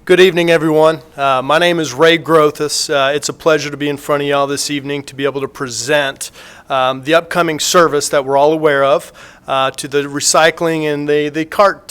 Good evening, everyone. My name is Ray Grothus. It's a pleasure to be in front of y'all this evening to be able to present the upcoming service that we're all aware of to the recycling and the cart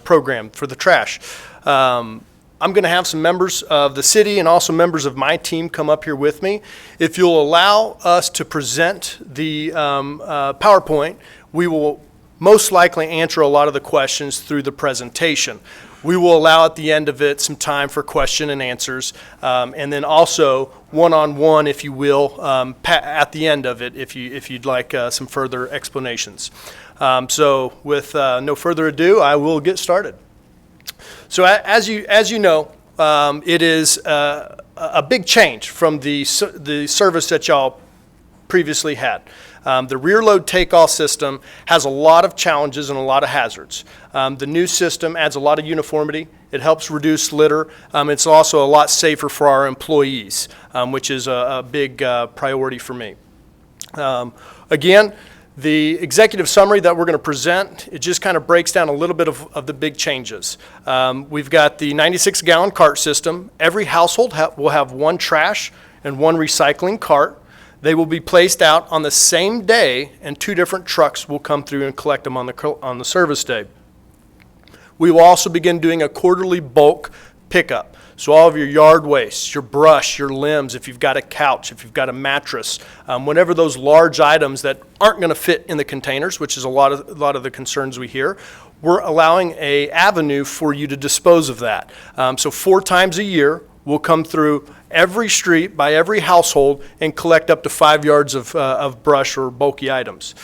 program for the trash. I'm going to have some members of the city and also members of my team come up here with me. If you'll allow us to present the PowerPoint, we will most likely answer a lot of the questions through the presentation. We will allow at the end of it some time for question and answers, and then also one-on-one, if you will, at the end of it, if you'd like some further explanations. So with no further ado, I will get started. So as you know, it is a big change from the service that y'all previously had. The rear load takeoff system has a lot of challenges and a lot of hazards. The new system adds a lot of uniformity. It helps reduce litter. It's also a lot safer for our employees, which is a big priority for me. Again, the executive summary that we're going to present, it just kind of breaks down a little bit of the big changes. We've got the 96-gallon cart system. Every household will have one trash and one recycling cart. They will be placed out on the same day, and two different trucks will come through and collect them on the service day. We will also begin doing a quarterly bulk pickup. So all of your yard waste, your brush, your limbs, if you've got a couch, if you've got a mattress, whenever those large items that aren't going to fit in the containers, which is a lot of the concerns we hear, we're allowing an avenue for you to dispose of that. So 4 times a year, we'll come through every street by every household and collect up to 5 yards of brush or bulky items.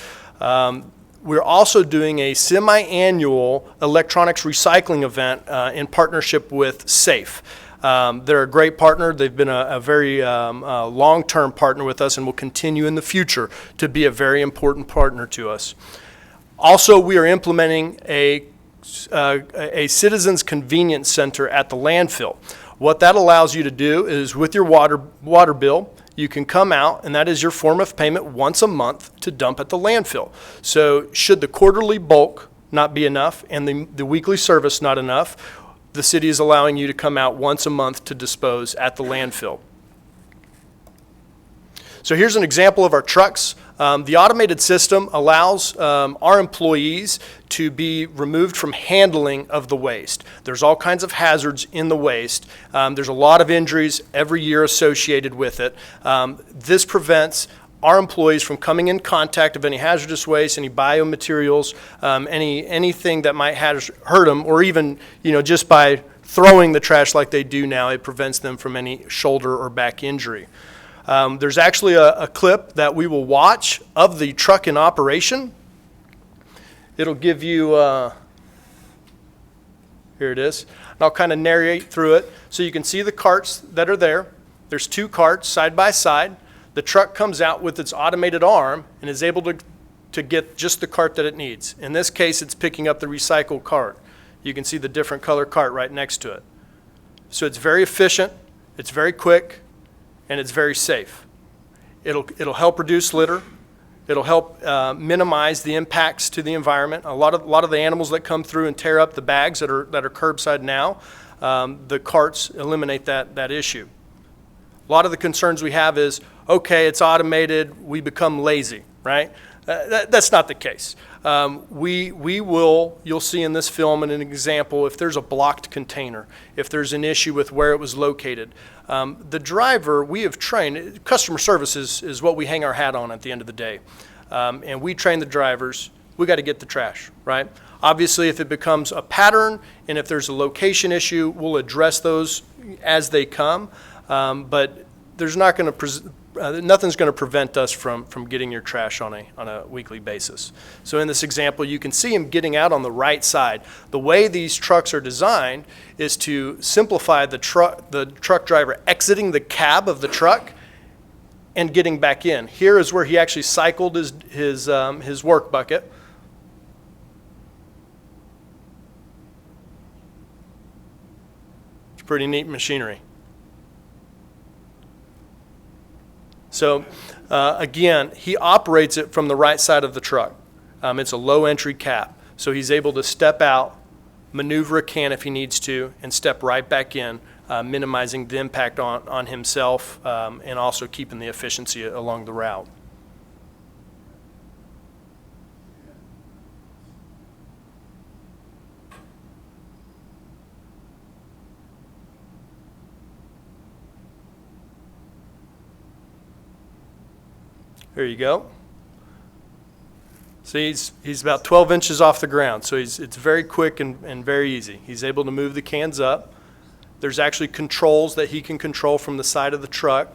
We're also doing a semi-annual electronics recycling event in partnership with SAFE. They're a great partner. They've been a very long-term partner with us and will continue in the future to be a very important partner to us. Also, we are implementing a citizens convenience center at the landfill. What that allows you to do is with your water bill, you can come out, and that is your form of payment once a month to dump at the landfill. So should the quarterly bulk not be enough and the weekly service not enough, the city is allowing you to come out once a month to dispose at the landfill. So here's an example of our trucks. The automated system allows our employees to be removed from handling of the waste. There's all kinds of hazards in the waste. There's a lot of injuries every year associated with it. This prevents our employees from coming in contact of any hazardous waste, any biomaterials, anything that might hurt them, or even just by throwing the trash like they do now, it prevents them from any shoulder or back injury. There's actually a clip that we will watch of the truck in operation. It'll give you, here it is. And I'll kind of narrate through it so you can see the carts that are there. There's 2 carts side by side. The truck comes out with its automated arm and is able to get just the cart that it needs. In this case, it's picking up the recycled cart. You can see the different color cart right next to it. So it's very efficient, it's very quick, and it's very safe. It'll help reduce litter. It'll help minimize the impacts to the environment. A lot of the animals that come through and tear up the bags that are curbside now, the carts eliminate that issue. A lot of the concerns we have is, okay, it's automated, we become lazy, right? That's not the case. You'll see in this film an example, if there's a blocked container, if there's an issue with where it was located. The driver, we have trained, customer service is what we hang our hat on at the end of the day. And we train the drivers, we got to get the trash, right? Obviously, if it becomes a pattern and if there's a location issue, we'll address those as they come. But there's not going to nothing's going to prevent us from getting your trash on a weekly basis. So in this example, you can see him getting out on the right side. The way these trucks are designed is to simplify the truck driver exiting the cab of the truck and getting back in. Here is where he actually cycled his work bucket. It's pretty neat machinery. So again, he operates it from the right side of the truck. It's a low entry cap, so he's able to step out maneuver a can if he needs to, and step right back in, minimizing the impact on himself and also keeping the efficiency along the route. There you go. See, he's about 12 inches off the ground, so it's very quick and very easy. He's able to move the cans up. There's actually controls that he can control from the side of the truck.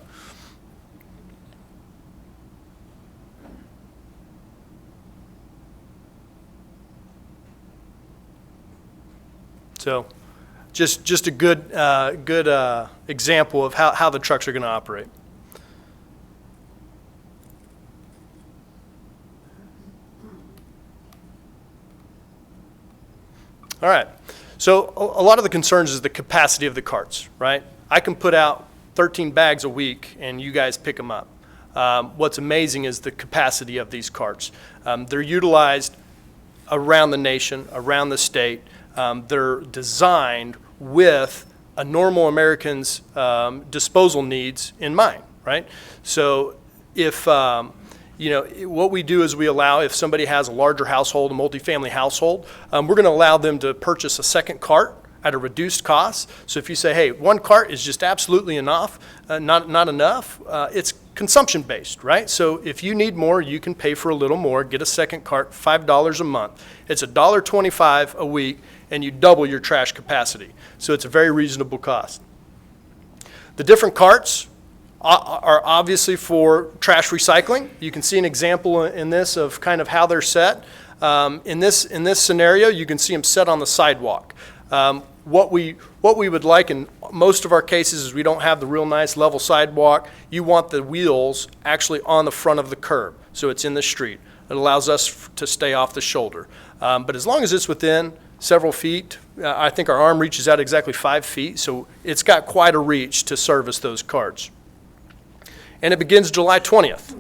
So just a good example of how the trucks are going to operate. All right, so a lot of the concerns is the capacity of the carts, right? I can put out 13 bags a week and you guys pick them up. What's amazing is the capacity of these carts. They're utilized around the nation, around the state. They're designed with a normal American's disposal needs in mind, right? So if what we do is we allow, if somebody has a larger household, a multifamily household, we're going to allow them to purchase a second cart at a reduced cost. So if you say, hey, one cart is just absolutely enough, not enough, it's consumption based, right? So if you need more, you can pay for a little more, get a second cart, $5 a month. It's $1.25 a week, and you double your trash capacity. So it's a very reasonable cost. The different carts are obviously for trash recycling. You can see an example in this of kind of how they're set. In this scenario, you can see them set on the sidewalk. What we would like in most of our cases is we don't have the real nice level sidewalk. You want the wheels actually on the front of the curb, so it's in the street. It allows us to stay off the shoulder. But as long as it's within several feet, I think our arm reaches out exactly 5 feet, so it's got quite a reach to service those carts. And it begins July 20th.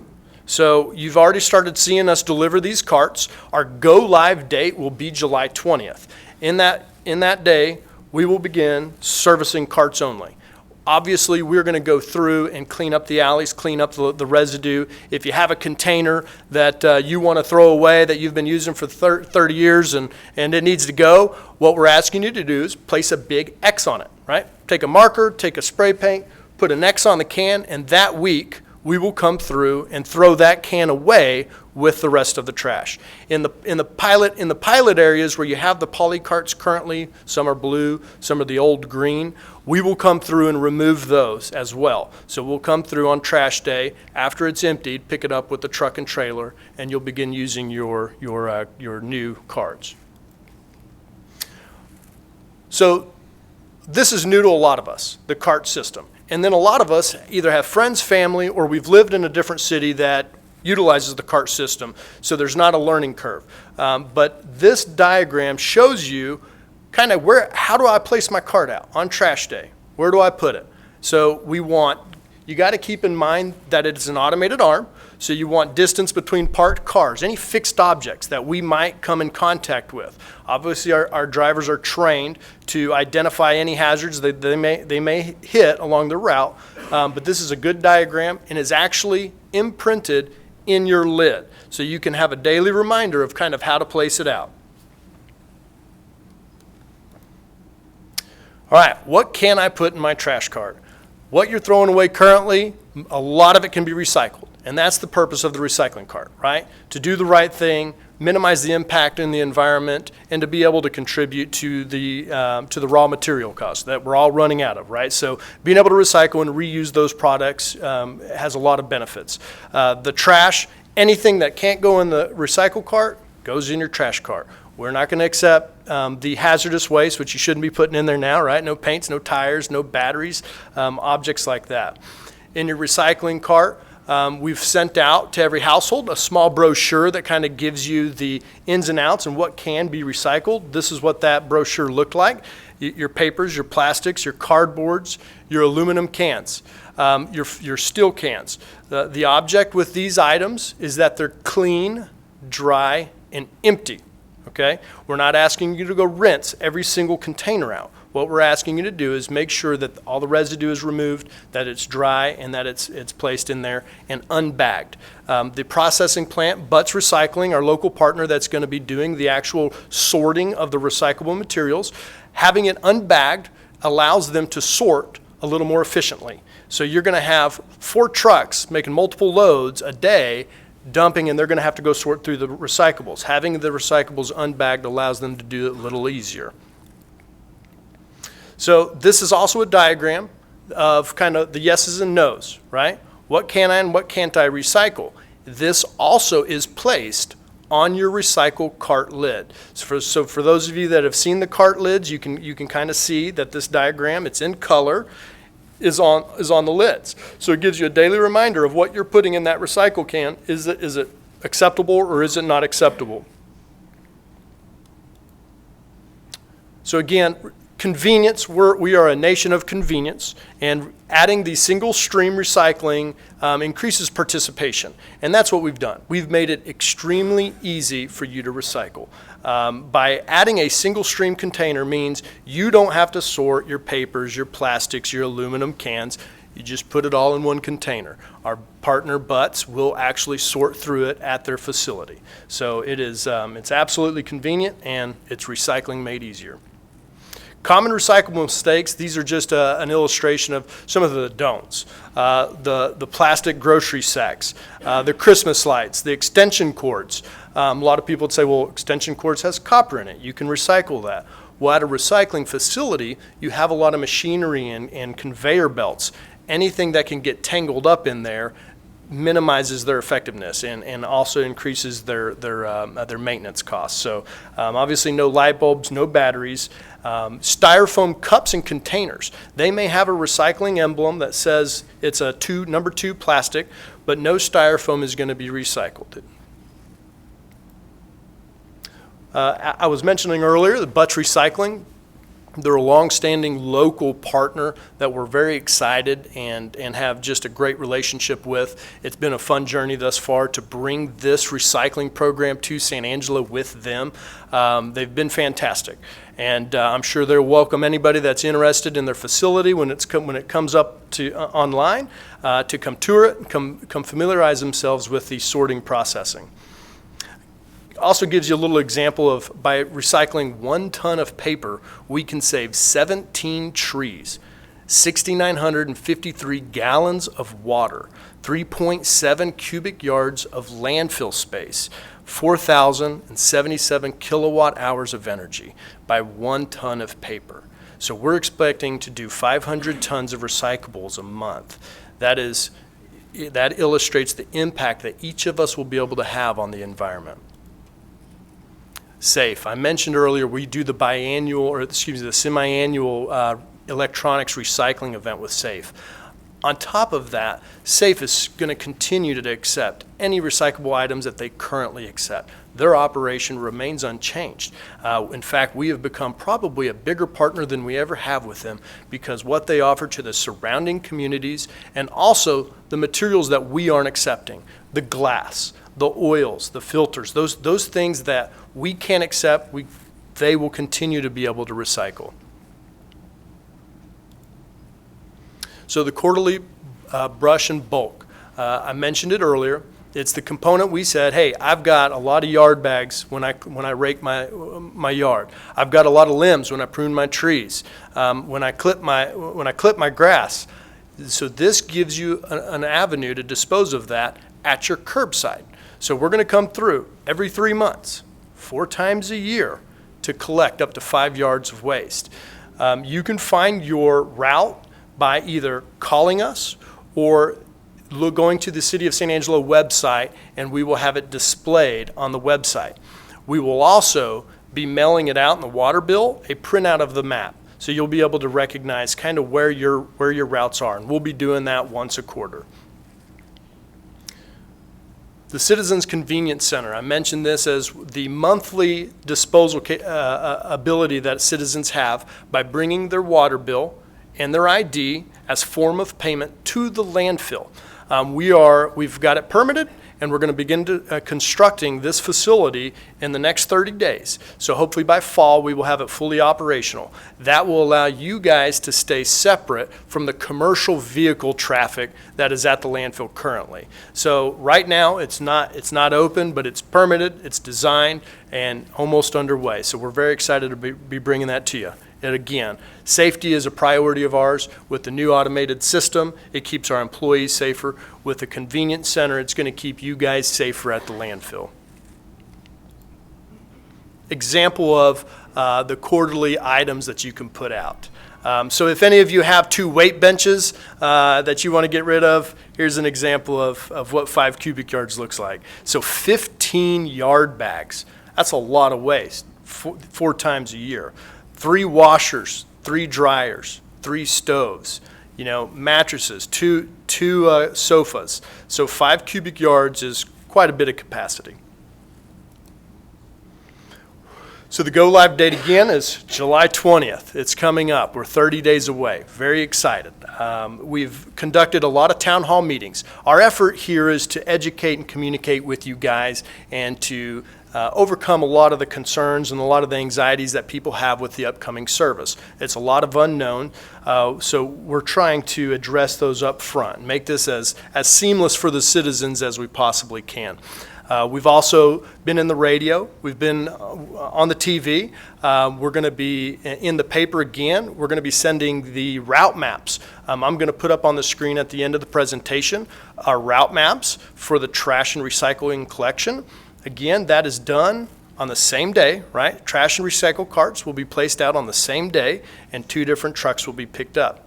So you've already started seeing us deliver these carts. Our go live date will be July 20th. In that day, we will begin servicing carts only. Obviously, we're going to go through and clean up the alleys, clean up the residue. If you have a container that you want to throw away that you've been using for 30 years and it needs to go, what we're asking you to do is place a big X on it, right? Take a marker, take a spray paint, put an X on the can, and that week we will come through and throw that can away with the rest of the trash. In the pilot areas where you have the poly carts currently, some are blue, some are the old green, we will come through and remove those as well. So we'll come through on trash day after it's emptied, pick it up with the truck and trailer, and you'll begin using your new carts. So this is new to a lot of us, the cart system. And then a lot of us either have friends, family, or we've lived in a different city that utilizes the cart system, so there's not a learning curve. But this diagram shows you kind of how do I place my cart out on trash day? Where do I put it? So you got to keep in mind that it's an automated arm, so you want distance between parked cars, any fixed objects that we might come in contact with. Obviously, our drivers are trained to identify any hazards that they may hit along the route, but this is a good diagram and is actually imprinted in your lid, so you can have a daily reminder of kind of how to place it out. All right, what can I put in my trash cart? What you're throwing away currently, a lot of it can be recycled. And that's the purpose of the recycling cart, right? To do the right thing, minimize the impact in the environment, and to be able to contribute to the raw material costs that we're all running out of, right? So being able to recycle and reuse those products has a lot of benefits. The trash, anything that can't go in the recycle cart goes in your trash cart. We're not going to accept the hazardous waste, which you shouldn't be putting in there now, right? No paints, no tires, no batteries, objects like that. In your recycling cart, we've sent out to every household a small brochure that kind of gives you the ins and outs and what can be recycled. This is what that brochure looked like. Your papers, your plastics, your cardboards, your aluminum cans, your steel cans. The object with these items is that they're clean, dry, and empty. okay? We're not asking you to go rinse every single container out. What we're asking you to do is make sure that all the residue is removed, that it's dry, and that it's placed in there and unbagged. The processing plant, Butts Recycling, our local partner that's going to be doing the actual sorting of the recyclable materials, having it unbagged allows them to sort a little more efficiently. So you're going to have 4 trucks making multiple loads a day dumping, and they're going to have to go sort through the recyclables. Having the recyclables unbagged allows them to do it a little easier. So this is also a diagram of kind of the yeses and nos, right? What can I and what can't I recycle? This also is placed on your recycle cart lid. So for those of you that have seen the cart lids, you can kind of see that this diagram, it's in color, is on the lids. So it gives you a daily reminder of what you're putting in that recycle can. Is it acceptable or is it not acceptable? So again, convenience, we are a nation of convenience, and adding the single stream recycling increases participation, and that's what we've done. We've made it extremely easy for you to recycle. By adding a single stream container means you don't have to sort your papers, your plastics, your aluminum cans. You just put it all in one container. Our partner Butts will actually sort through it at their facility. So it's absolutely convenient, and it's recycling made easier. Common recyclable mistakes, these are just an illustration of some of the don'ts. The plastic grocery sacks, the Christmas lights, the extension cords. A lot of people would say, well, extension cords has copper in it. You can recycle that. Well, at a recycling facility, you have a lot of machinery and conveyor belts. Anything that can get tangled up in there minimizes their effectiveness and also increases their maintenance costs. So obviously no light bulbs, no batteries. Styrofoam cups and containers. They may have a recycling emblem that says it's a number 2 plastic, but no styrofoam is going to be recycled. I was mentioning earlier the Butts Recycling. They're a long-standing local partner that we're very excited and have just a great relationship with. It's been a fun journey thus far to bring this recycling program to San Angelo with them. They've been fantastic, and I'm sure they'll welcome anybody that's interested in their facility when it comes up to online to come tour it and come familiarize themselves with the sorting processing. Also gives you a little example of by recycling 1 ton of paper, we can save 17 trees, 6,953 gallons of water, 3.7 cubic yards of landfill space, 4,077 kilowatt hours of energy by 1 ton of paper. So we're expecting to do 500 tons of recyclables a month. That illustrates the impact that each of us will be able to have on the environment. SAFE. I mentioned earlier we do the semi-annual electronics recycling event with SAFE. On top of that, SAFE is going to continue to accept any recyclable items that they currently accept. Their operation remains unchanged. In fact, we have become probably a bigger partner than we ever have with them because what they offer to the surrounding communities and also the materials that we aren't accepting, the glass, the oils, the filters, those things that we can't accept, they will continue to be able to recycle. So the quarterly brush and bulk, I mentioned it earlier. It's the component we said, hey, I've got a lot of yard bags when I rake my yard. I've got a lot of limbs when I prune my trees, when I clip my grass. So this gives you an avenue to dispose of that at your curbside. So we're going to come through every 3 months, 4 times a year, to collect up to 5 yards of waste. You can find your route by either calling us or going to the City of San Angelo website, and we will have it displayed on the website. We will also be mailing it out in the water bill, a printout of the map. So you'll be able to recognize kind of where your routes are, and we'll be doing that once a quarter. The Citizens Convenience Center, I mentioned this as the monthly disposal ability that citizens have by bringing their water bill and their ID as form of payment to the landfill. We've got it permitted, and we're going to begin constructing this facility in the next 30 days. So hopefully by fall we will have it fully operational. That will allow you guys to stay separate from the commercial vehicle traffic that is at the landfill currently. So right now it's not open, but it's permitted, it's designed, and almost underway. So we're very excited to be bringing that to you. And again, safety is a priority of ours. With the new automated system, it keeps our employees safer. With the convenience center, it's going to keep you guys safer at the landfill. Example of the quarterly items that you can put out. So if any of you have 2 weight benches that you want to get rid of, here's an example of what 5 cubic yards looks like. So 15 yard bags, that's a lot of waste, 4 times a year. 3 washers, 3 dryers, 3 stoves, mattresses, two sofas. So 5 cubic yards is quite a bit of capacity. So the go live date again is July 20th. It's coming up. We're 30 days away. Very excited. We've conducted a lot of town hall meetings. Our effort here is to educate and communicate with you guys and to overcome a lot of the concerns and a lot of the anxieties that people have with the upcoming service. It's a lot of unknown, so we're trying to address those up front and make this as seamless for the citizens as we possibly can. We've also been in the radio. We've been on the TV. We're going to be in the paper again. We're going to be sending the route maps. I'm going to put up on the screen at the end of the presentation our route maps for the trash and recycling collection. Again, that is done on the same day, right? Trash and recycle carts will be placed out on the same day, and 2 different trucks will be picked up.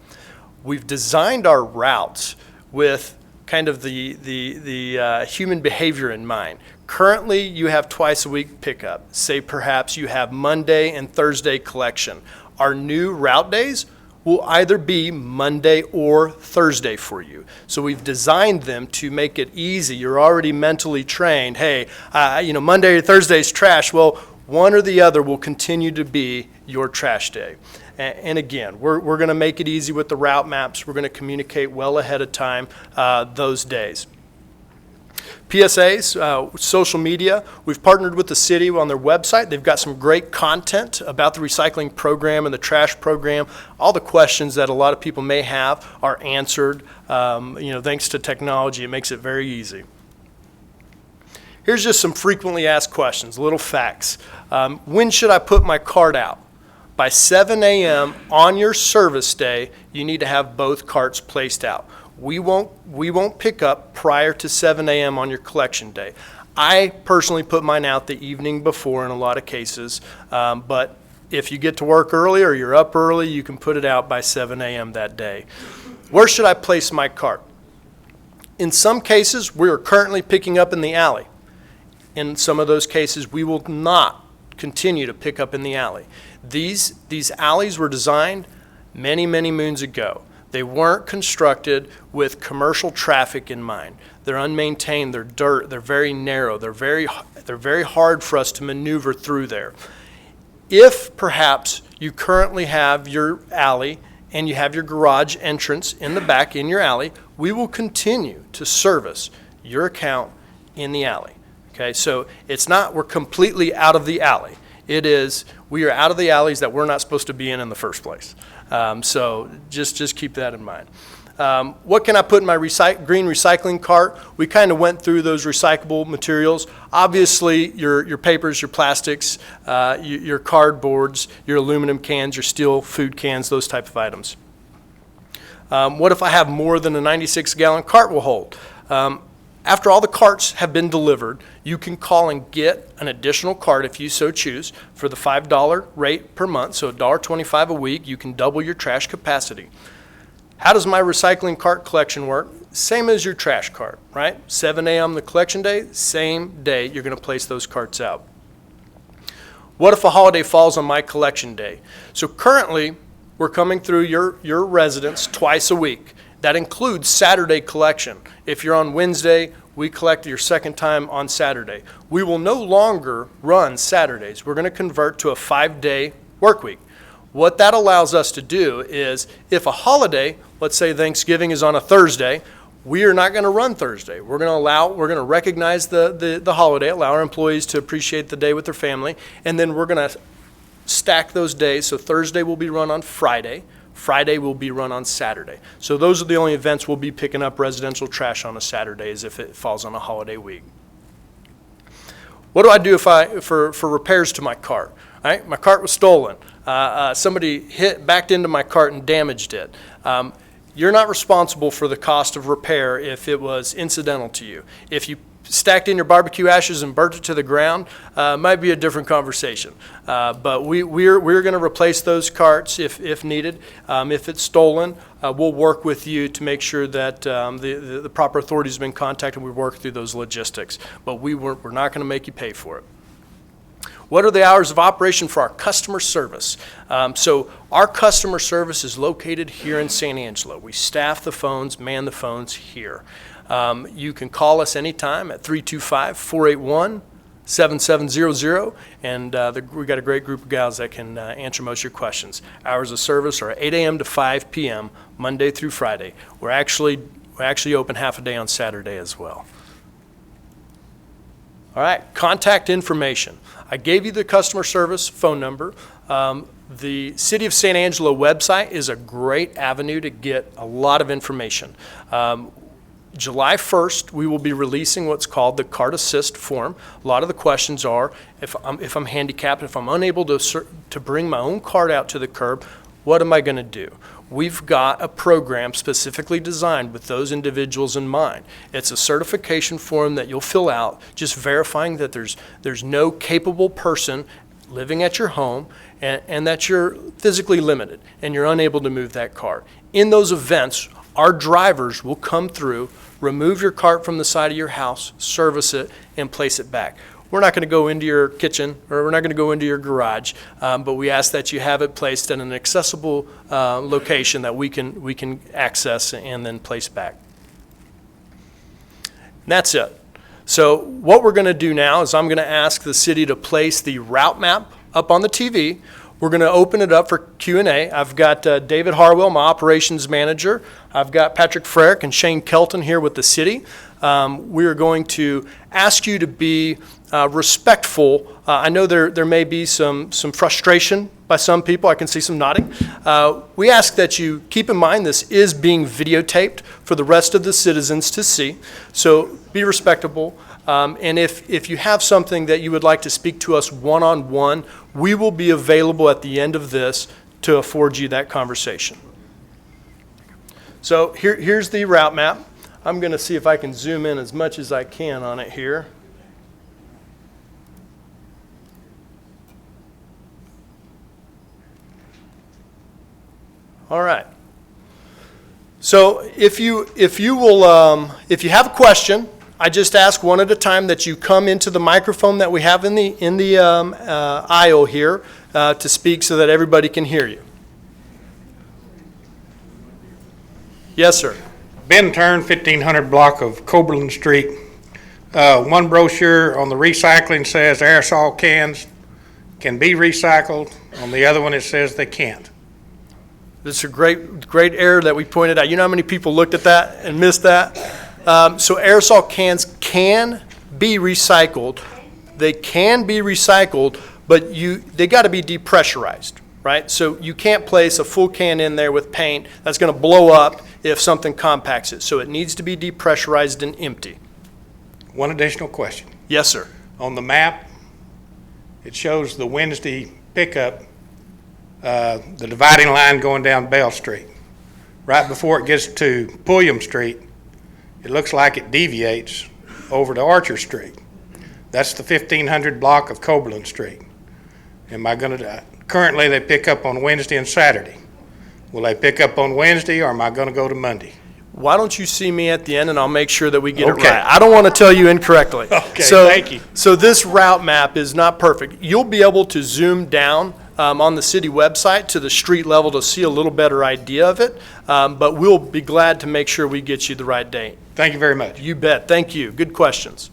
We've designed our routes with kind of the human behavior in mind. Currently, you have twice a week pickup. Say perhaps you have Monday and Thursday collection. Our new route days will either be Monday or Thursday for you. So we've designed them to make it easy. You're already mentally trained. Hey, Monday or Thursday's trash. Well, one or the other will continue to be your trash day. And again, we're going to make it easy with the route maps. We're going to communicate well ahead of time those days. PSAs, social media, we've partnered with the city on their website. They've got some great content about the recycling program and the trash program. All the questions that a lot of people may have are answered. Thanks to technology, it makes it very easy. Here's just some frequently asked questions, little facts. When should I put my cart out? By 7 a.m. on your service day, you need to have both carts placed out. We won't pick up prior to 7 a.m. on your collection day. I personally put mine out the evening before in a lot of cases, but if you get to work early or you're up early, you can put it out by 7 a.m. that day. Where should I place my cart? In some cases, we are currently picking up in the alley. In some of those cases, we will not continue to pick up in the alley. These alleys were designed many, many moons ago. They weren't constructed with commercial traffic in mind. They're unmaintained, they're dirt, they're very narrow, they're very hard for us to maneuver through there. If perhaps you currently have your alley and you have your garage entrance in the back in your alley, we will continue to service your account in the alley. Okay, so it's not we're completely out of the alley. It is we are out of the alleys that we're not supposed to be in the first place. So just keep that in mind. What can I put in my green recycling cart? We kind of went through those recyclable materials. Obviously, your papers, your plastics, your cardboards, your aluminum cans, your steel food cans, those type of items. What if I have more than a 96-gallon cart will hold? After all the carts have been delivered, you can call and get an additional cart if you so choose for the $5 rate per month, so $1.25 a week. You can double your trash capacity. How does my recycling cart collection work? Same as your trash cart, right? 7 a.m. the collection day, same day you're going to place those carts out. What if a holiday falls on my collection day? So currently, we're coming through your residence twice a week. That includes Saturday collection. If you're on Wednesday, we collect your second time on Saturday. We will no longer run Saturdays. We're going to convert to a 5-day work week. What that allows us to do is if a holiday, let's say Thanksgiving is on a Thursday, we are not going to run Thursday. We're going to recognize the holiday, allow our employees to appreciate the day with their family, and then we're going to stack those days. So Thursday will be run on Friday. Friday will be run on Saturday. So those are the only events we'll be picking up residential trash on a Saturday, as if it falls on a holiday week. What do I do for repairs to my cart? All right, my cart was stolen. Somebody backed into my cart and damaged it. You're not responsible for the cost of repair if it was incidental to you. If you stacked in your barbecue ashes and burnt it to the ground, might be a different conversation. But we're going to replace those carts if needed. If it's stolen, we'll work with you to make sure that the proper authorities have been contacted. We work through those logistics. But we're not going to make you pay for it. What are the hours of operation for our customer service? So our customer service is located here in San Angelo. We staff the phones, man the phones here. You can call us anytime at 325-481-7700, and we got a great group of gals that can answer most of your questions. Hours of service are 8 a.m. to 5 p.m. Monday through Friday. We're actually open half a day on Saturday as well. All right, contact information. I gave you the customer service phone number. The City of San Angelo website is a great avenue to get a lot of information. July 1st, we will be releasing what's called the Cart Assist form. A lot of the questions are, if I'm handicapped, if I'm unable to bring my own cart out to the curb, what am I going to do? We've got a program specifically designed with those individuals in mind. It's a certification form that you'll fill out, just verifying that there's no capable person living at your home and that you're physically limited and you're unable to move that cart. In those events, our drivers will come through, remove your cart from the side of your house, service it, and place it back. We're not going to go into your kitchen or we're not going to go into your garage, but we ask that you have it placed in an accessible location that we can access and then place back. And that's it. So what we're going to do now is I'm going to ask the city to place the route map up on the TV. We're going to open it up for Q&A. I've got David Harwell, my operations manager. I've got Patrick Frerick and Shane Kelton here with the city. We are going to ask you to be respectful. I know there may be some frustration by some people. I can see some nodding. We ask that you keep in mind this is being videotaped for the rest of the citizens to see. So be respectable. And if you have something that you would like to speak to us one-on-one, we will be available at the end of this to afford you that conversation. So here's the route map. I'm going to see if I can zoom in as much as I can on it here. All right. So if you have a question, I just ask one at a time that you come into the microphone that we have in the aisle here to speak so that everybody can hear you. Yes, sir. Ben Turn, 1500 block of Coberland Street. One brochure on the recycling says aerosol cans can be recycled. On the other one it says they can't. This is a great error that we pointed out. You know how many people looked at that and missed that? So aerosol cans can be recycled. They can be recycled, but they got to be depressurized, right? So you can't place a full can in there with paint. That's going to blow up if something compacts it. So it needs to be depressurized and empty. One additional question. Yes, sir. On the map, it shows the Wednesday pickup, the dividing line going down Bell Street. Right before it gets to Pulliam Street, it looks like it deviates over to Archer Street. That's the 1500 block of Coberland Street. Currently they pick up on Wednesday and Saturday. Will they pick up on Wednesday or am I going to go to Monday? Why don't you see me at the end and I'll make sure that we get Okay. it right. I don't want to tell you incorrectly. Okay, so, thank you. So this route map is not perfect. You'll be able to zoom down on the city website to the street level to see a little better idea of it, but we'll be glad to make sure we get you the right date. Thank you very much. You bet. Thank you. Good questions.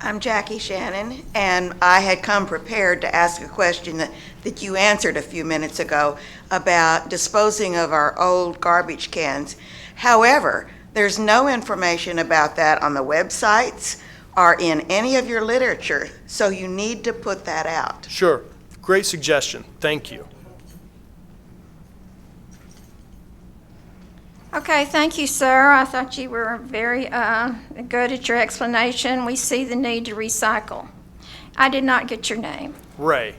I'm Jackie Shannon, and I had come prepared to ask a question that you answered a few minutes ago about disposing of our old garbage cans. However, there's no information about that on the websites or in any of your literature, so you need to put that out. Sure. Great suggestion. Thank you. Okay, thank you, sir. I thought you were very good at your explanation. We see the need to recycle. I did not get your name. Ray.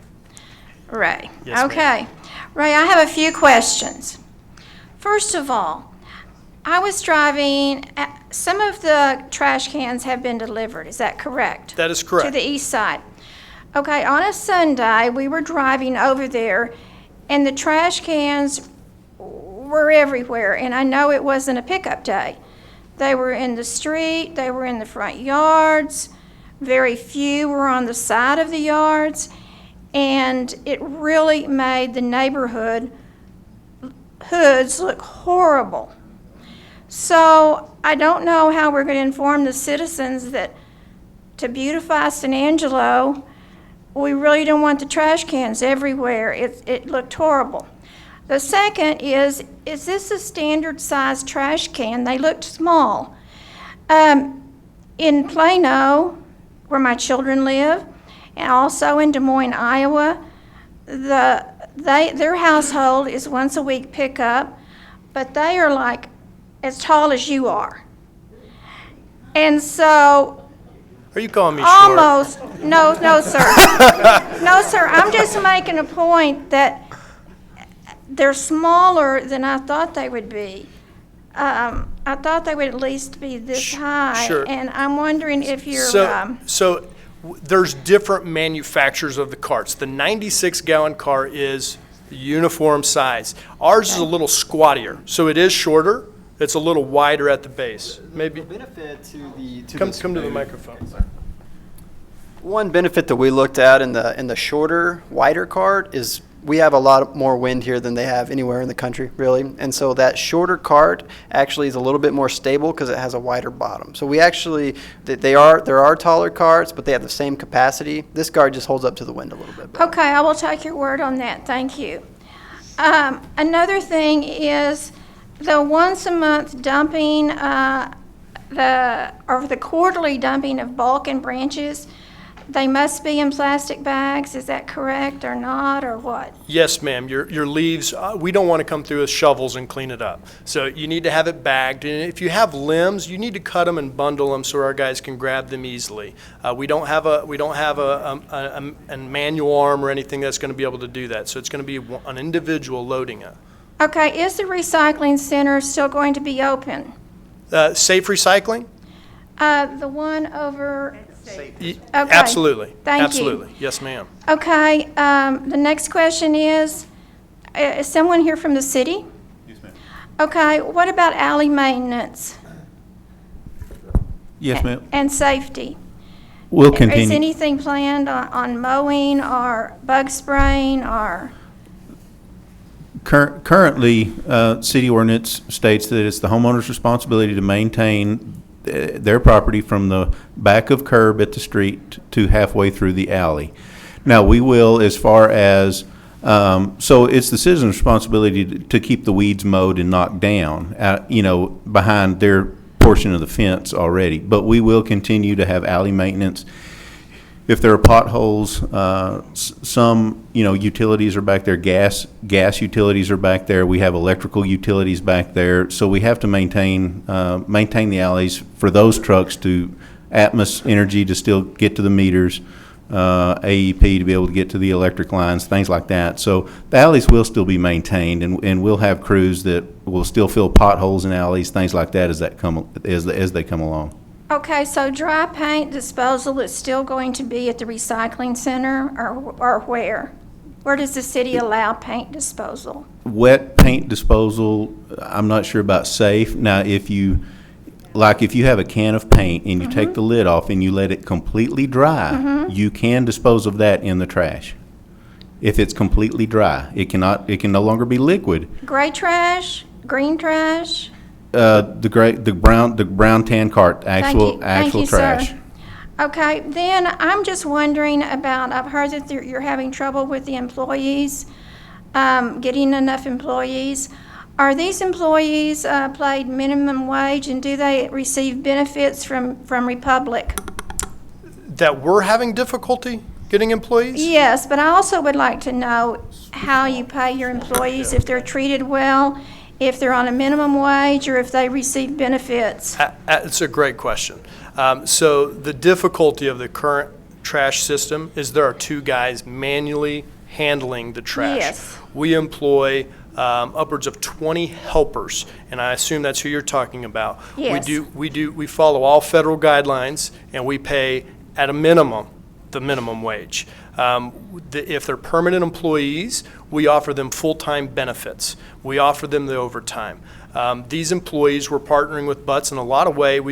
Ray. Yes, ma'am. Okay. Ray, I have a few questions. First of all, I was driving, some of the trash cans have been delivered, is that correct? That is correct. To the east side. Okay, on a Sunday, we were driving over there, and the trash cans were everywhere, and I know it wasn't a pickup day. They were in the street, they were in the front yards, very few were on the side of the yards, and it really made the neighborhood hoods look horrible. So I don't know how we're going to inform the citizens that to beautify San Angelo, we really don't want the trash cans everywhere. It looked horrible. The second is this a standard size trash can? They looked small. In Plano, where my children live, and also in Des Moines, Iowa, their household is once a week pickup, but they are like as tall as you are. And so Are you calling me short? almost, no, sir. No, sir, I'm just making a point that they're smaller than I thought they would be. I thought they would at least be this high. sure. And I'm wondering if you're, There's different manufacturers of the carts. The 96-gallon cart is the uniform size. Ours is a little squattier, so it is shorter. It's a little wider at the base. Maybe The benefit to the come to the microphone. One benefit that we looked at in the shorter, wider cart is we have a lot more wind here than they have anywhere in the country, really. And so that shorter cart actually is a little bit more stable because it has a wider bottom. So we actually, there are taller carts, but they have the same capacity. This cart just holds up to the wind a little bit better. okay, I will take your word on that. Thank you. Another thing is the once a month dumping, the quarterly dumping of bulk and branches, they must be in plastic bags. Is that correct or not, or what? Yes, ma'am. Your leaves, we don't want to come through with shovels and clean it up. So you need to have it bagged. And if you have limbs, you need to cut them and bundle them so our guys can grab them easily. We don't have a manual arm or anything that's going to be able to do that. So it's going to be an individual loading it. Okay, is the recycling center still going to be open? Safe recycling? The one over, okay. Absolutely. Thank you. Absolutely. Yes, ma'am. Okay, the next question is someone here from the city? Yes, ma'am. Okay, what about alley maintenance Yes, ma'am. and safety? We'll Is continue. anything planned on mowing or bug spraying or? Currently, city ordinance states that it's the homeowner's responsibility to maintain their property from the back of curb at the street to halfway through the alley. Now, we will, as far as, so it's the citizen's responsibility to keep the weeds mowed and knocked down, behind their portion of the fence already. But we will continue to have alley maintenance. If there are potholes, some, utilities are back there, gas utilities are back there, we have electrical utilities back there, so we have to maintain the alleys for those trucks to, Atmos Energy to still get to the meters, AEP to be able to get to the electric lines, things like that. So the alleys will still be maintained, and we'll have crews that will still fill potholes in alleys, things like that as they come along. Okay, so dry paint disposal is still going to be at the recycling center or where? Where does the city allow paint disposal? Wet paint disposal, I'm not sure about safe. Now, if you have a can of paint and you take the lid off and you let it completely dry, you can dispose of that in the trash. If it's completely dry, it can no longer be liquid. Gray trash, green trash? The brown tan cart, actual trash. Sir. Okay, then I'm just wondering about, I've heard that you're having trouble with the employees, getting enough employees. Are these employees paid minimum wage, and do they receive benefits from Republic? That we're having difficulty getting employees? Yes, but I also would like to know how you pay your employees, if they're treated well, if they're on a minimum wage, or if they receive benefits. It's a great question. So the difficulty of the current trash system is there are two guys manually handling the trash. Yes. We employ upwards of 20 helpers, and I assume that's who you're talking about. Yes. We follow all federal guidelines, and we pay at a minimum the minimum wage. If they're permanent employees, we offer them full-time benefits. We offer them the overtime. These employees, we're partnering with Butts in a lot of ways.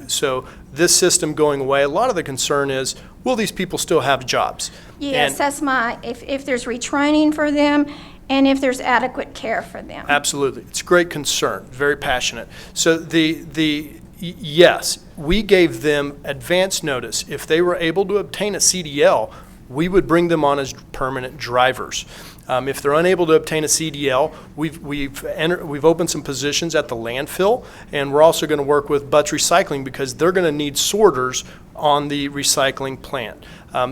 So this system going away, a lot of the concern is, will these people still have jobs? Yes, And that's if there's retraining for them, and if there's adequate care for them. absolutely. It's a great concern, very passionate. So yes, we gave them advance notice. If they were able to obtain a CDL, we would bring them on as permanent drivers. If they're unable to obtain a CDL, we've opened some positions at the landfill, and we're also going to work with Butts Recycling because they're going to need sorters on the recycling plant.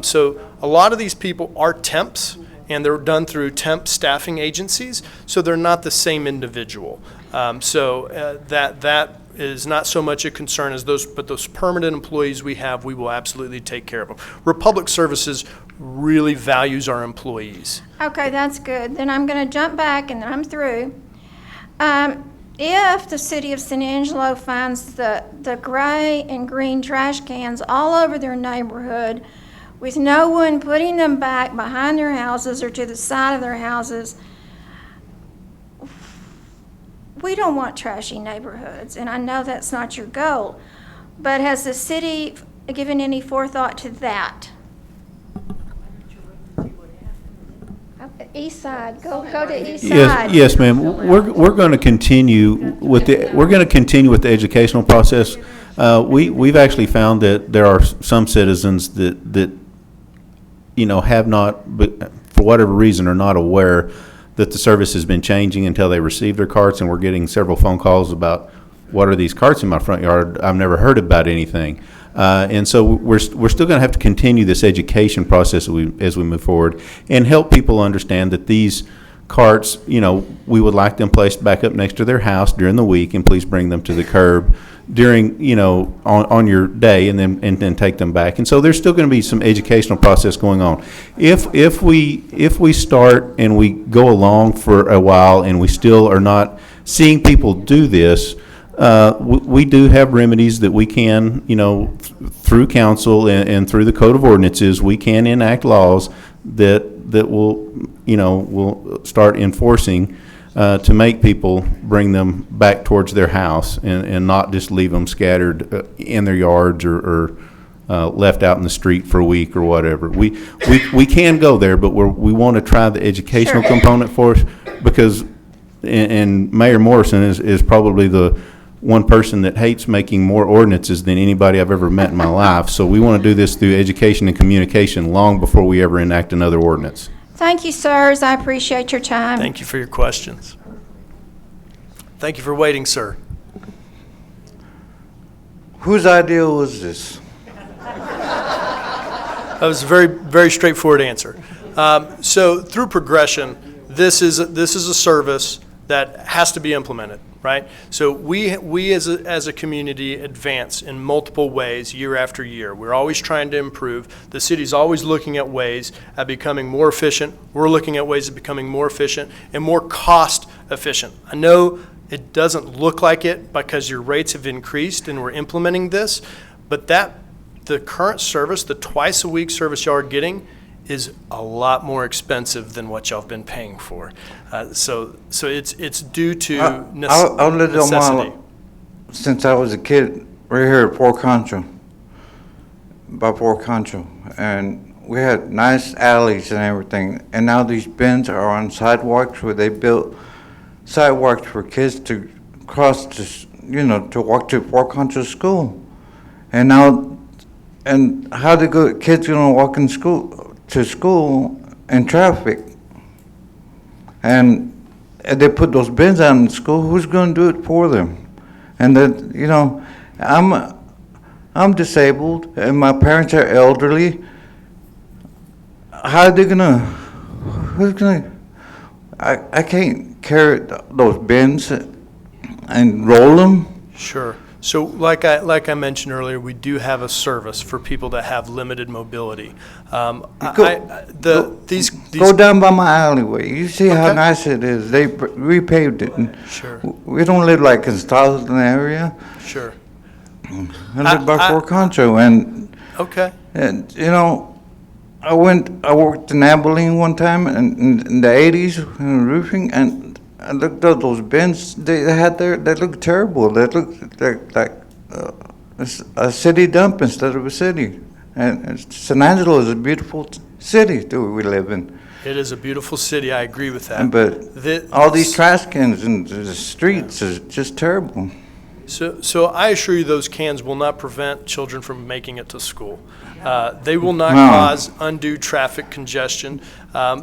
So a lot of these people are temps, and they're done through temp staffing agencies, so they're not the same individual. That is not so much a concern as those permanent employees we have, we will absolutely take care of them. Republic Services really values our employees. Okay, that's good. Then I'm going to jump back, and then I'm through. If the city of San Angelo finds the gray and green trash cans all over their neighborhood with no one putting them back behind their houses or to the side of their houses, we don't want trashy neighborhoods, and I know that's not your goal. But has the city given any forethought to that? East side, go to east side. Yes, ma'am. We're going to continue with the educational process. We've actually found that there are some citizens that have not, but for whatever reason, are not aware that the service has been changing until they receive their carts, and we're getting several phone calls about, what are these carts in my front yard? I've never heard about anything. And so we're still going to have to continue this education process as we move forward and help people understand that these carts, we would like them placed back up next to their house during the week, and please bring them to the curb during, on your day, and then take them back. And so there's still going to be some educational process going on. If we start and we go along for a while and we still are not seeing people do this, we do have remedies that we can, through council and through the code of ordinances, we can enact laws that will start enforcing to make people bring them back towards their house and not just leave them scattered in their yards or left out in the street for a week or whatever. We can go there, but we want to try the educational Sure. component for us, because and Mayor Morrison is probably the one person that hates making more ordinances than anybody I've ever met in my life. So we want to do this through education and communication long before we ever enact another ordinance. Thank you, sirs. I appreciate your time. Thank you for your questions. Thank you for waiting, sir. Whose idea was this? That was a very, very straightforward answer. So through progression, this is a service that has to be implemented, right? So we as a community advance in multiple ways year after year. We're always trying to improve. The city's always looking at ways at becoming more efficient. We're looking at ways of becoming more efficient and more cost efficient. I know it doesn't look like it because your rates have increased and we're implementing this, but the current service, the twice a week service y'all are getting, is a lot more expensive than what y'all have been paying for. So it's due to I lived on necessity. since I was a kid, right here at Port Concho, by Port Concho, and we had nice alleys and everything. And now these bins are on sidewalks where they built sidewalks for kids to cross, to walk to Port Concho school. And now, and how the kids gonna walk to school in traffic? And they put those bins out in school, who's going to do it for them? And then, you know, I'm disabled, and my parents are elderly. How are they gonna? Who's gonna? I can't carry those bins and roll them. Sure. So like I mentioned earlier, we do have a service for people that have limited mobility. These Go down by my alleyway. You see how Okay. nice it is. They repaved it. And Sure. We don't live like in Stoughton area. Sure. I live by Fort Concho, and Okay. you know, I worked in Abilene one time in the 80s in roofing, and I looked at those bins they had there. They looked terrible. They looked like a city dump instead of a city. And San Angelo is a beautiful city that we live in. It is a beautiful city. I agree with that. But all these trash cans in the streets is just terrible. So I assure you, those cans will not prevent children from making it to school. They will not No. cause undue traffic congestion.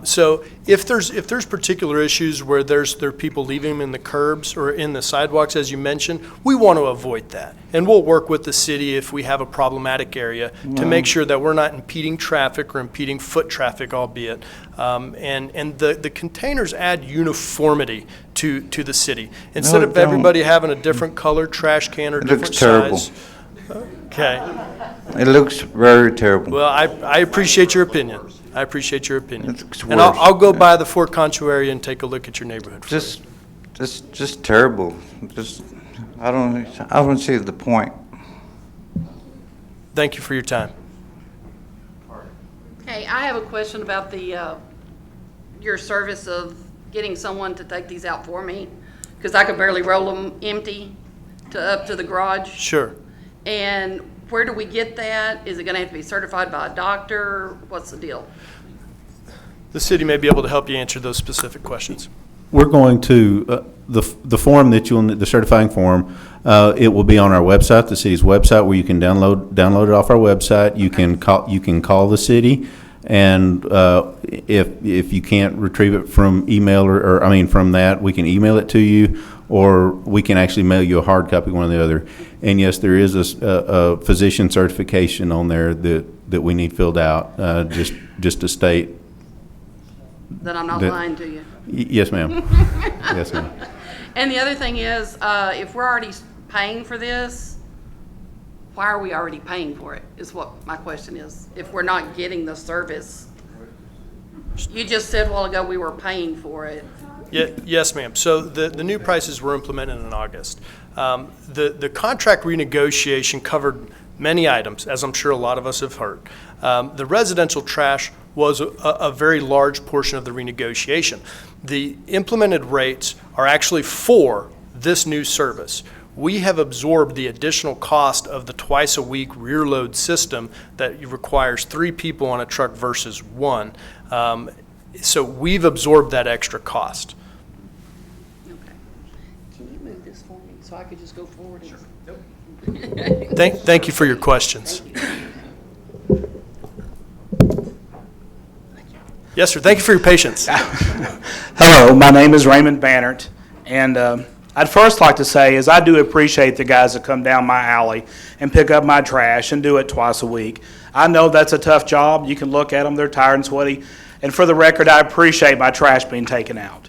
So if there's particular issues where there are people leaving them in the curbs or in the sidewalks, as you mentioned, we want to avoid that. And we'll work with the city if we have a problematic area to make sure that we're not impeding traffic or impeding foot traffic, albeit. And the containers add uniformity to the city. Instead it of don't. everybody having a different colored trash can or It different looks terrible. size. Okay. It looks very terrible. Well, I appreciate your opinion. I appreciate your opinion. It's And I'll worse. go by the Fort Concho area and take a look at your neighborhood. for you. Just terrible. I don't see the point. Thank you for your time. Hey, I have a question about your service of getting someone to take these out for me, because I could barely roll them empty up to the garage. Sure. And where do we get that? Is it gonna have to be certified by a doctor? What's the deal? The city may be able to help you answer those specific questions. We're going to, the form that the certifying form, it will be on our website, the city's website, where you can download it off our website. You can call the city, and if you can't retrieve it from email or from that, we can email it to you, or we can actually mail you a hard copy, one or the other. And yes, there is a physician certification on there that we need filled out, just to state. That I'm not That- lying to you. Yes, ma'am. Yes, ma'am. And the other thing is, if we're already paying for this, why are we already paying for it, is what my question is, if we're not getting the service? You just said a while ago we were paying for it. Yes, ma'am. So the new prices were implemented in August. The contract renegotiation covered many items, as I'm sure a lot of us have heard. The residential trash was a very large portion of the renegotiation. The implemented rates are actually for this new service. We have absorbed the additional cost of the twice-a-week rear load system that requires 3 people on a truck versus 1. So we've absorbed that extra cost. Okay. Can you move this for me, so I could just go forward? Sure. Thank you for your questions. Yes, sir. Thank you for your patience. Hello, my name is Raymond Bannert, and I'd first like to say is I do appreciate the guys that come down my alley and pick up my trash and do it twice a week. I know that's a tough job. You can look at them, they're tired and sweaty. And for the record, I appreciate my trash being taken out.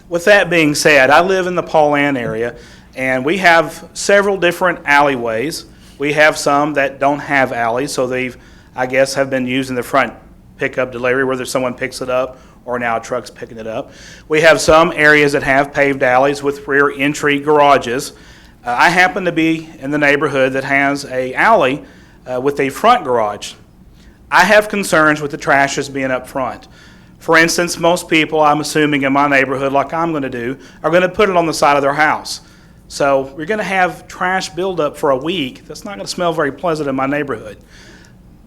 With that being said, I live in the Paul Ann area, and we have several different alleyways. We have some that don't have alleys, so they've, I guess, have been using the front pickup delivery, whether someone picks it up or now a truck's picking it up. We have some areas that have paved alleys with rear entry garages. I happen to be in the neighborhood that has a alley with a front garage. I have concerns with the trashes being up front. For instance, most people, I'm assuming in my neighborhood, like I'm going to do, are going to put it on the side of their house. So we're going to have trash buildup for a week. That's not going to smell very pleasant in my neighborhood.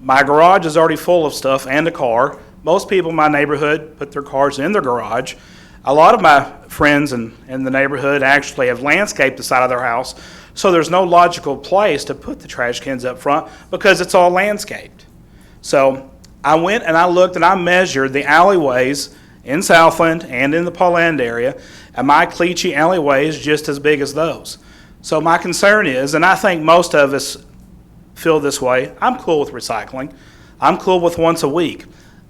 My garage is already full of stuff and a car. Most people in my neighborhood put their cars in their garage. A lot of my friends in the neighborhood actually have landscaped the side of their house, so there's no logical place to put the trash cans up front because it's all landscaped. So I went and I looked and I measured the alleyways in Southland and in the Pauland area, and my Cleachy alleyway is just as big as those. So my concern is, and I think most of us feel this way, I'm cool with recycling. I'm cool with once a week.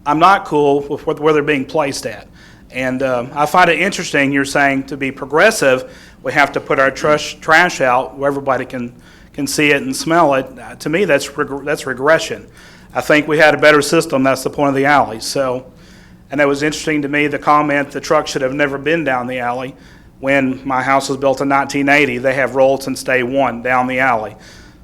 I'm not cool with where they're being placed at. And I find it interesting, you're saying to be progressive, we have to put our trash out where everybody can see it and smell it. To me, that's regression. I think we had a better system. That's the point of the alley. So, and it was interesting to me, the comment, the truck should have never been down the alley. When my house was built in 1980, they have rolled since day one down the alley.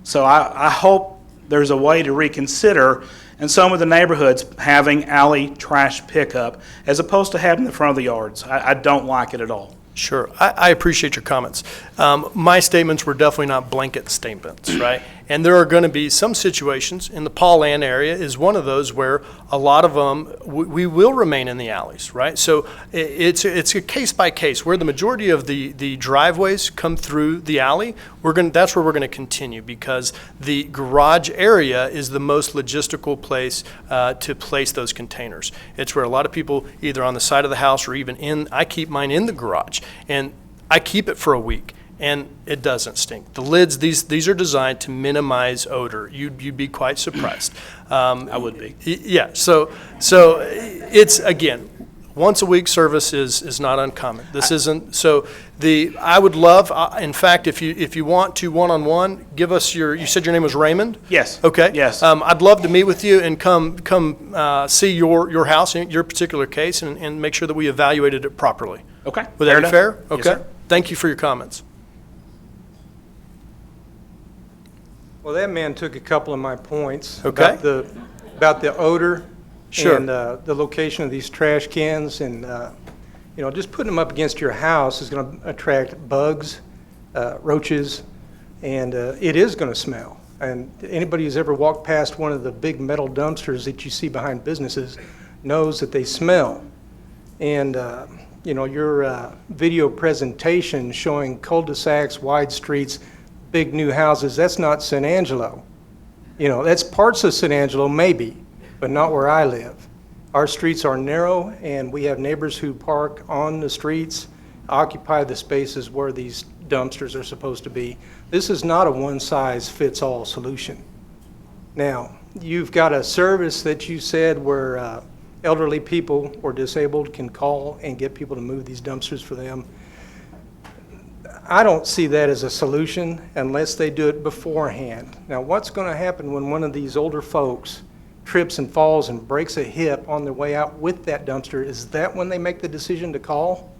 So I hope there's a way to reconsider in some of the neighborhoods having alley trash pickup as opposed to having it in front of the yards. I don't like it at all. Sure. I appreciate your comments. My statements were definitely not blanket statements, right? And there are going to be some situations, in the Pauland area is one of those where a lot of them, we will remain in the alleys, right? So it's a case by case. Where the majority of the driveways come through the alley, that's where we're going to continue, because the garage area is the most logistical place to place those containers. It's where a lot of people, either on the side of the house or even I keep mine in the garage, and I keep it for a week. And it doesn't stink. The lids, these are designed to minimize odor. You'd be quite surprised. I would be. Yeah. So it's, again, once a week service is not uncommon. This isn't. So I would love. In fact, if you want to one-on-one, give us You said your name was Raymond. Yes. Okay. Yes. I'd love to meet with you and come see your house, your particular case, and make sure that we evaluated it properly. Okay. Would that be enough. fair? Yes, Okay. sir. Thank you for your comments. Well, that man took a couple of my points. Okay. About the odor. Sure. And the location of these trash cans, and, just putting them up against your house is going to attract bugs, roaches, and it is going to smell. And anybody who's ever walked past one of the big metal dumpsters that you see behind businesses knows that they smell. And, your video presentation showing cul-de-sacs, wide streets, big new houses, that's not San Angelo. That's parts of San Angelo, maybe, but not where I live. Our streets are narrow, and we have neighbors who park on the streets, occupy the spaces where these dumpsters are supposed to be. This is not a one-size-fits-all solution. Now, you've got a service that you said where elderly people or disabled can call and get people to move these dumpsters for them. I don't see that as a solution unless they do it beforehand. Now, what's going to happen when one of these older folks trips and falls and breaks a hip on their way out with that dumpster? Is that when they make the decision to call?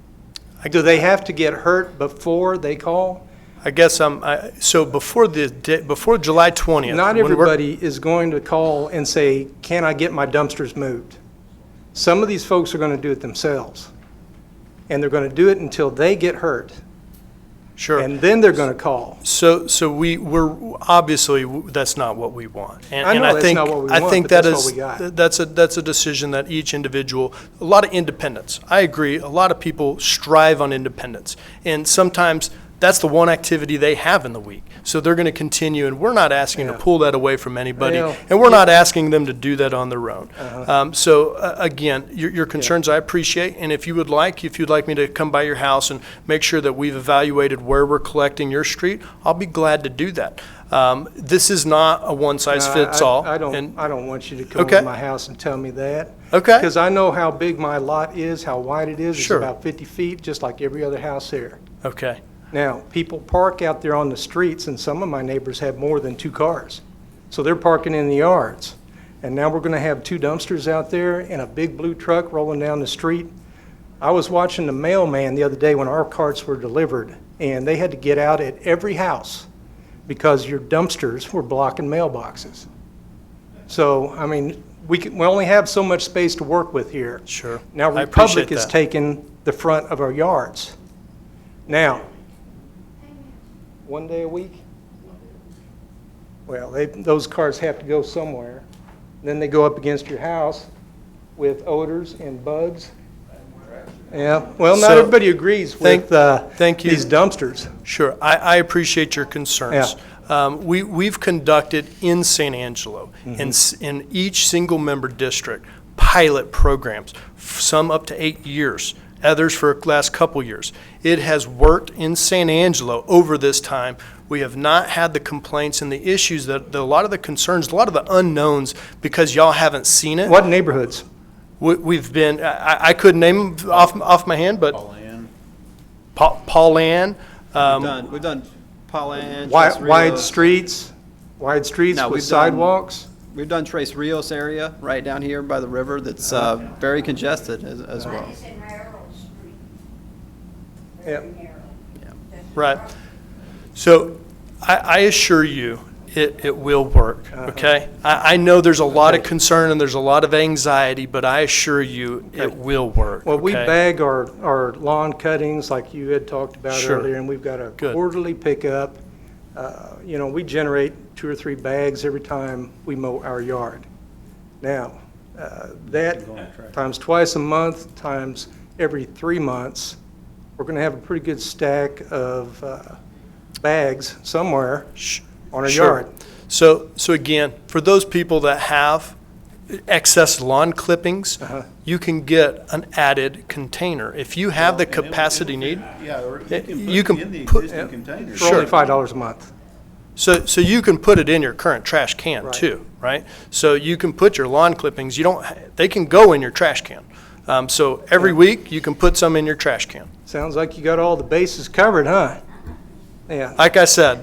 Do they have to get hurt before they call? I guess so before July 20th. Not everybody is going to call and say, "Can I get my dumpsters moved?" Some of these folks are going to do it themselves, and they're going to do it until they get hurt. Sure. And then they're going to call. So we're obviously, that's not what we want. And I know I that's think, not what we I want, think but that that's is what we got. that's a decision that each individual, a lot of independence. I agree. A lot of people strive on independence, and sometimes that's the one activity they have in the week. So they're going to continue, and we're not asking to pull that away from anybody, Well, and we're not asking them to do that on their own. Again, your concerns I appreciate, and if you'd like me to come by your house and make sure that we've evaluated where we're collecting your street, I'll be glad to do that. This is not a one-size-fits-all. I don't want you to come Okay. to my house and tell me that. Okay. Because I know how big my lot is, how wide it is. Sure. It's about 50 feet, just like every other house there. Okay. Now, people park out there on the streets, and some of my neighbors have more than 2 cars. So they're parking in the yards. And now we're going to have 2 dumpsters out there and a big blue truck rolling down the street. I was watching the mailman the other day when our carts were delivered, and they had to get out at every house because your dumpsters were blocking mailboxes. So, I mean, we only have so much space to work with here. Sure. Now, I Republic appreciate is that. taking the front of our yards. Now, one day a week? Well, those cars have to go somewhere. Then they go up against your house with odors and bugs. Yeah, well, not So, everybody agrees with thank you. these dumpsters. Sure, I appreciate your concerns. We've conducted in San Angelo, in each single member district, pilot programs, some up to 8 years, others for the last couple years. It has worked in San Angelo over this time. We have not had the complaints and the issues that a lot of the concerns, a lot of the unknowns, because y'all haven't seen it. What neighborhoods? We've been, I couldn't name them off my hand, but Paulan. We've done Paulan, Wide streets No, with we've done- sidewalks? We've done Tres Rios area right down here by the river that's very congested as well. Yeah. Right. So I assure you, it will work, okay? I know there's a lot of concern and there's a lot of anxiety, but I assure you, it will work, Well, we okay? bag our lawn cuttings like you had talked about Sure. earlier, and we've got a Good. quarterly pickup. We generate 2 or 3 bags every time we mow our yard. Now, that times twice a month, times every 3 months, we're going to have a pretty good stack of bags somewhere on our Sure. yard. So again, for those people that have excess lawn clippings, you can get an added container. If you have the capacity need, Yeah, or you can in the put- existing containers. For only $5 a month. so you can put it in your current trash can Right. too, right? So you can put your lawn clippings, they can go in your trash can. So every week, you can put some in your trash can. Sounds like you got all the bases covered, huh? Yeah. Like I said,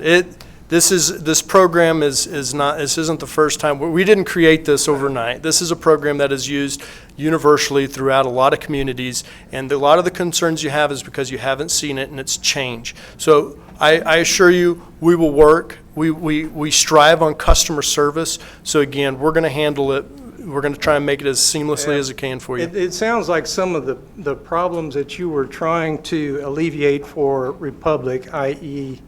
this program is not, this isn't the first time. We didn't create this overnight. This is a program that is used universally throughout a lot of communities, and a lot of the concerns you have is because you haven't seen it and it's changed. So I assure you, we will work. We strive on customer service. So again, we're going to handle it. We're going to try and make it as seamlessly as it can for you. It sounds like some of the problems that you were trying to alleviate for Republic, i.e.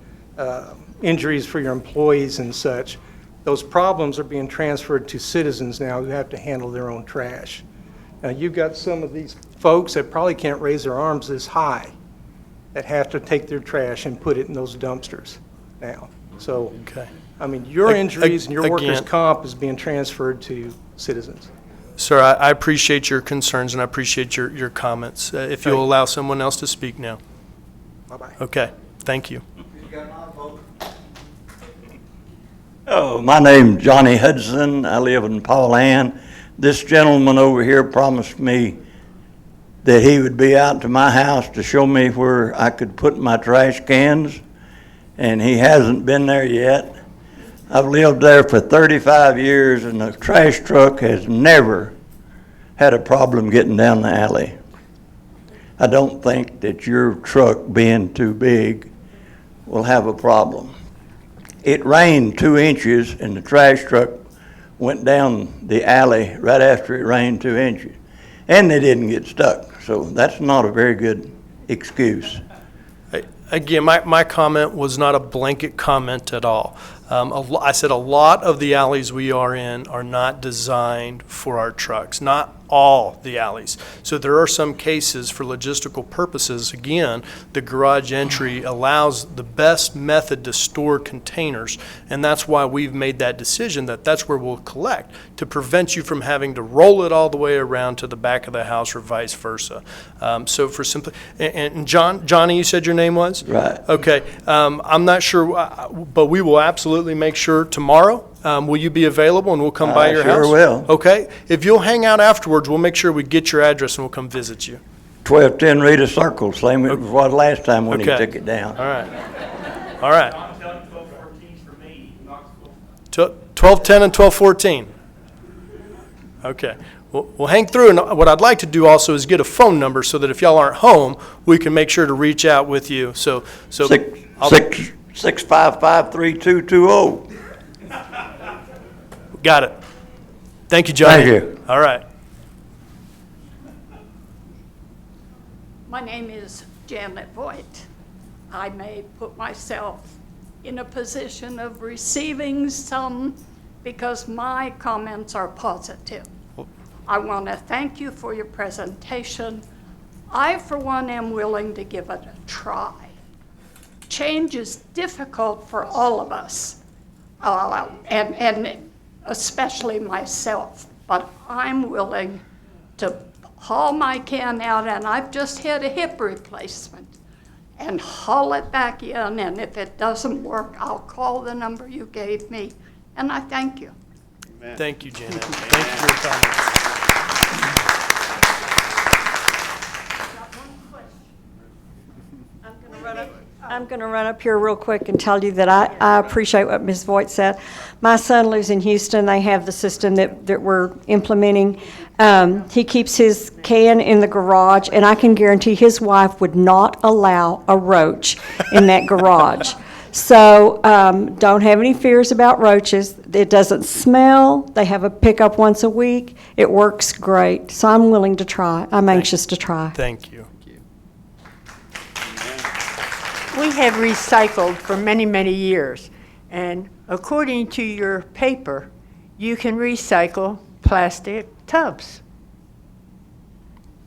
Injuries for your employees and such, those problems are being transferred to citizens now who have to handle their own trash. Now, you've got some of these folks that probably can't raise their arms this high that have to take their trash and put it in those dumpsters now. So, Okay. I mean, your injuries and your workers' Again- comp is being transferred to citizens. Sir, I appreciate your concerns and I appreciate your comments. If you'll allow someone else to speak now. Bye-bye. Okay, thank you. Oh, my name's Johnny Hudson. I live in Paulan. This gentleman over here promised me that he would be out to my house to show me where I could put my trash cans, and he hasn't been there yet. I've lived there for 35 years, and the trash truck has never had a problem getting down the alley. I don't think that your truck being too big will have a problem. It rained 2 inches and the trash truck went down the alley right after it rained 2 inches. And they didn't get stuck, so that's not a very good excuse. Again, my comment was not a blanket comment at all. I said a lot of the alleys we are in are not designed for our trucks, not all the alleys. So there are some cases for logistical purposes, again, the garage entry allows the best method to store containers, and that's why we've made that decision that that's where we'll collect, to prevent you from having to roll it all the way around to the back of the house or vice versa. So for simply, and Johnny, you said your name was? Right. Okay, I'm not sure, but we will absolutely make sure tomorrow. Will you be available and we'll come by I your sure house? will. Okay, if you'll hang out afterwards, we'll make sure we get your address and we'll come visit you. 1210 Rita Circle, same as it was last time when he Okay. took it down. All right, all right. 1210 and 1214. Okay, we'll hang through, and what I'd like to do also is get a phone number so that if y'all aren't home, we can make sure to reach out with you, so. I'll- 655-3220. Got it. Thank you, Johnny. Thank you. All right. My name is Janet Voigt. I may put myself in a position of receiving some because my comments are positive. I want to thank you for your presentation. I, for one, am willing to give it a try. Change is difficult for all of us, and especially myself, but I'm willing to haul my can out, and I've just had a hip replacement, and haul it back in, and if it doesn't work, I'll call the number you gave me, and I thank you. Thank you, Janet. Thank you for your comments. I'm going to run up here real quick and tell you that I appreciate what Ms. Voigt said. My son lives in Houston. They have the system that we're implementing. He keeps his can in the garage, and I can guarantee his wife would not allow a roach in that garage. So don't have any fears about roaches. It doesn't smell. They have a pickup once a week. It works great. So I'm willing to try. I'm anxious to try. Thank you. We have recycled for many, many years, and according to your paper, you can recycle plastic tubs.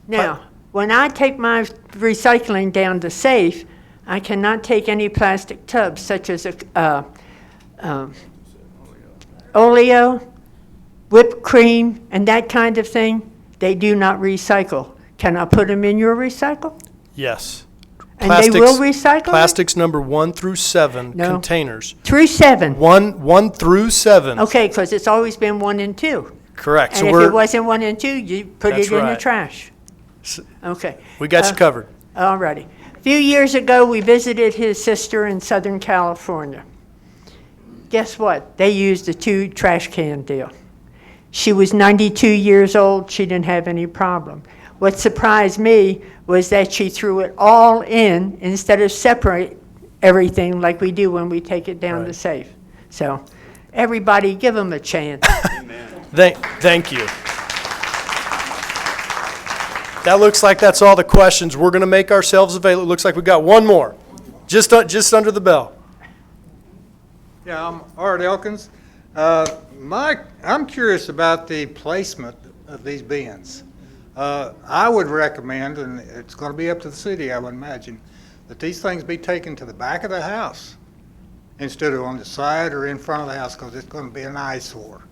Now, when I take my recycling down to safe, I cannot take any plastic tubs such as Oleo, whipped cream, and that kind of thing. They do not recycle. Can I put them in your recycle? Yes. And they will recycle it? Plastics number 1 through 7 No. containers. Through 7. 1 through 7. Okay, because it's always been 1 and 2. Correct. And if it wasn't 1 and 2, you put That's it in the right. trash. Okay. We got you covered. All righty. A few years ago, we visited his sister in Southern California. Guess what? They used a 2 trash can deal. She was 92 years old. She didn't have any problem. What surprised me was that she threw it all in instead of separate everything like we do when we take it down to safe. So everybody give them a chance. Thank you. That looks like that's all the questions. We're going to make ourselves available. It looks like we've got one more, just under the bell. Yeah, I'm Art Elkins. I'm curious about the placement of these bins. I would recommend, and it's going to be up to the city, I would imagine, that these things be taken to the back of the house instead of on the side or in front of the house, because it's going to be an eyesore.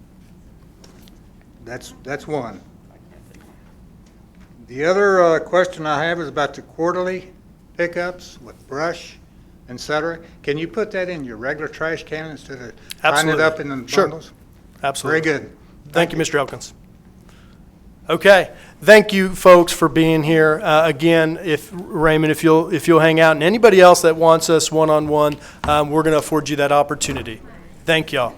That's one. The other question I have is about the quarterly pickups with brush, et cetera. Can you put that in your regular trash can instead of tying it up in the bundles? Sure. Absolutely. Very good. Thank you, Mr. Elkins. Okay, thank you, folks, for being here. Again, Raymond, if you'll hang out, and anybody else that wants us one-on-one, we're going to afford you that opportunity. Thank y'all.